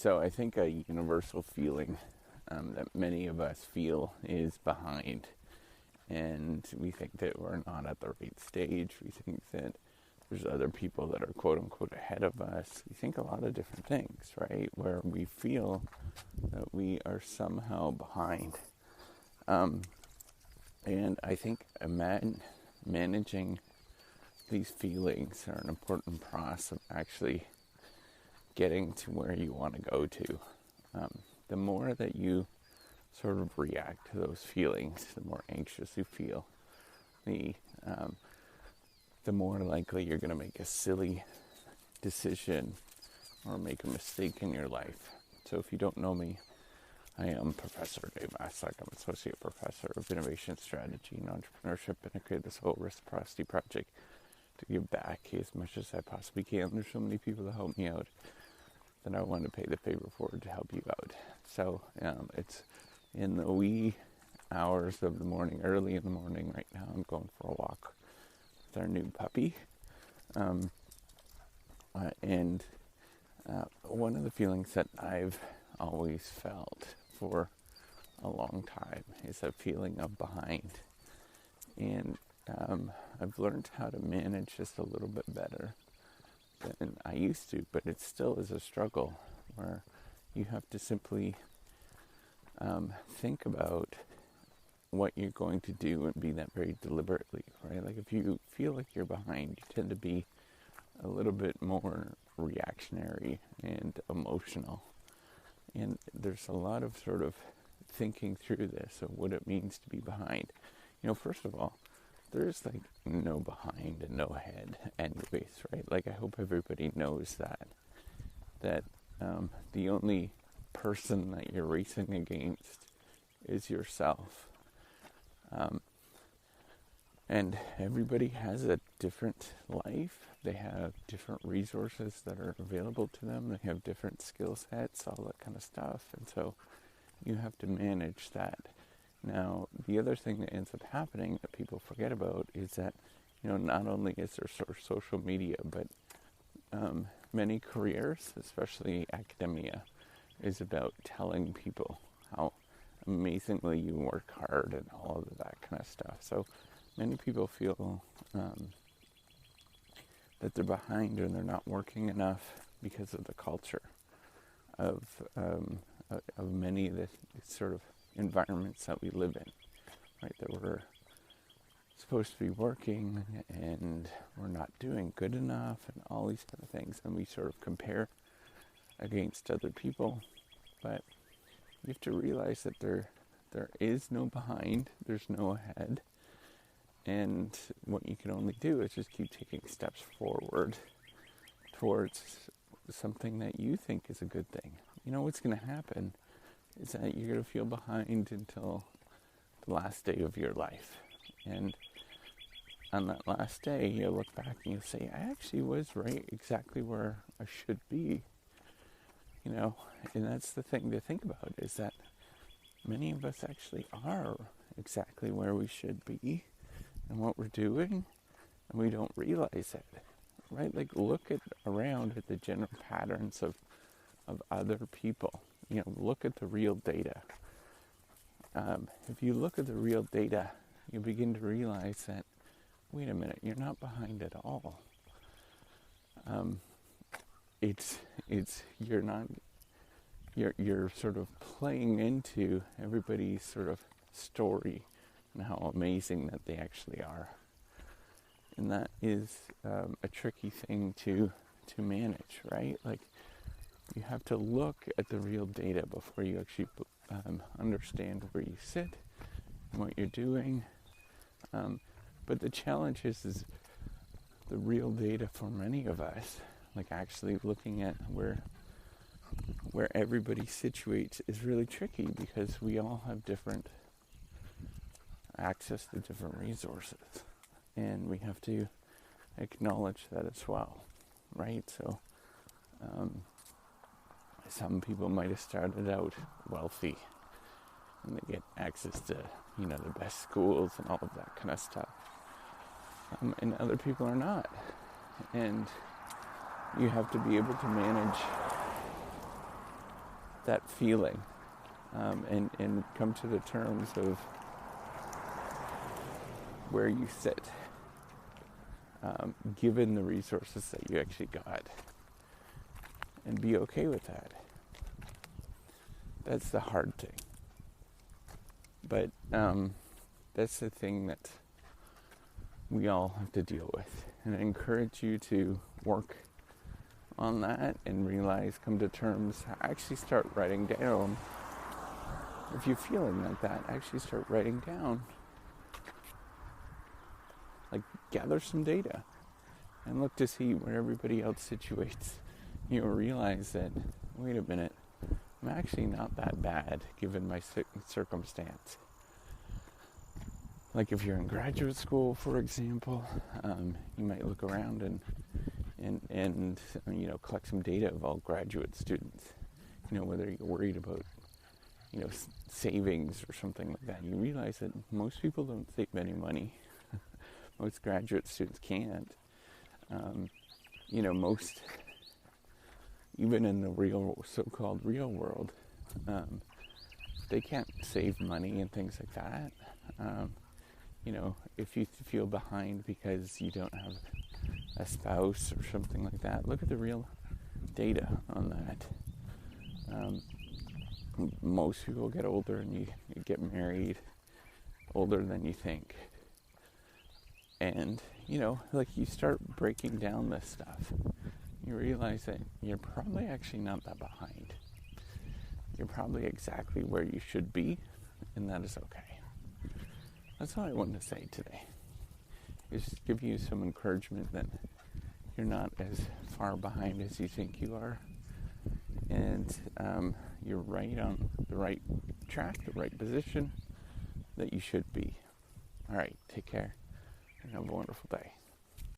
So I think a universal feeling that many of us feel is behind. And we think that we're not at the right stage. We think that there's other people that are quote unquote ahead of us. We think a lot of different things, right? Where we feel that we are somehow behind. And I think managing these feelings are an important process of actually getting to where you want to go to. The more that you sort of react to those feelings, the more anxious you feel, the more likely you're going to make a silly decision or make a mistake in your life. So if you don't know me, I am Professor Dave Maslock. I'm Associate Professor of Innovation Strategy and Entrepreneurship, and I created this whole Reciprocity Project to give back as much as I possibly can. There's so many people that help me out that I want to pay the favor forward to help you out. So it's in the wee hours of the morning, early in the morning right now. I'm going for a walk with our new puppy. And one of the feelings that I've always felt for a long time is a feeling of behind. And I've learned how to manage this a little bit better than I used to, but it still is a struggle where you have to simply think about what you're going to do and be that very deliberately, right? Like if you feel like you're behind, you tend to be a little bit more reactionary and emotional. And there's a lot of sort of thinking through this of what it means to be behind. First of all, there's like no behind and no ahead anyways, right? Like I hope everybody knows that the only person that you're racing against is yourself. And everybody has a different life. They have different resources that are available to them. They have different skill sets, all that kind of stuff. And so you have to manage that. Now, the other thing that ends up happening that people forget about is that, not only is there sort of social media, but many careers, especially academia, is about telling people how amazingly you work hard and all of that kind of stuff. So many people feel that they're behind and they're not working enough because of the culture of many of the sort of environments that we live in, right? That we're supposed to be working and we're not doing good enough and all these kind of things, and we sort of compare against other people. But you have to realize that there is no behind, there's no ahead, and what you can only do is just keep taking steps forward towards something that you think is a good thing. What's going to happen is that you're going to feel behind until the last day of your life. And on that last day, you'll look back and you'll say, I actually was right exactly where I should be. And that's the thing to think about, is that many of us actually are exactly where we should be and what we're doing, and we don't realize it, right? Like look around at the general patterns of other people. Look at the real data. If you look at the real data, you begin to realize that, wait a minute, you're not behind at all. You're sort of playing into everybody's sort of story and how amazing that they actually are. And that is a tricky thing to manage, right? Like you have to look at the real data before you actually understand where you sit and what you're doing. But the challenge is the real data for many of us, like actually looking at where everybody situates, is really tricky because we all have different access to different resources, and we have to acknowledge that as well, right? So some people might have started out wealthy and they get access to the best schools and all of that kind of stuff, and other people are not. And you have to be able to manage that feeling, and come to the terms of where you sit, given the resources that you actually got, and be okay with that. That's the hard thing. But that's the thing that we all have to deal with. And I encourage you to work on that and realize, come to terms, actually start writing down. If you're feeling like that, actually start writing down. Like, gather some data and look to see where everybody else situates. You'll realize that, wait a minute, I'm actually not that bad given my circumstance. Like if you're in graduate school, for example, you might look around and collect some data of all graduate students. Whether you're worried about savings or something like that. You realize that most people don't save any money. Most graduate students can't. Most, even in the so-called real world, they can't save money and things like that. If you feel behind because you don't have a spouse or something like that, look at the real data on that. Most people get older and you get married older than you think. And, you start breaking down this stuff. You realize that you're probably actually not that behind. You're probably exactly where you should be, and that is okay. That's all I wanted to say today. Is just give you some encouragement that you're not as far behind as you think you are. And you're right on the right track, the right position that you should be. All right, take care and have a wonderful day.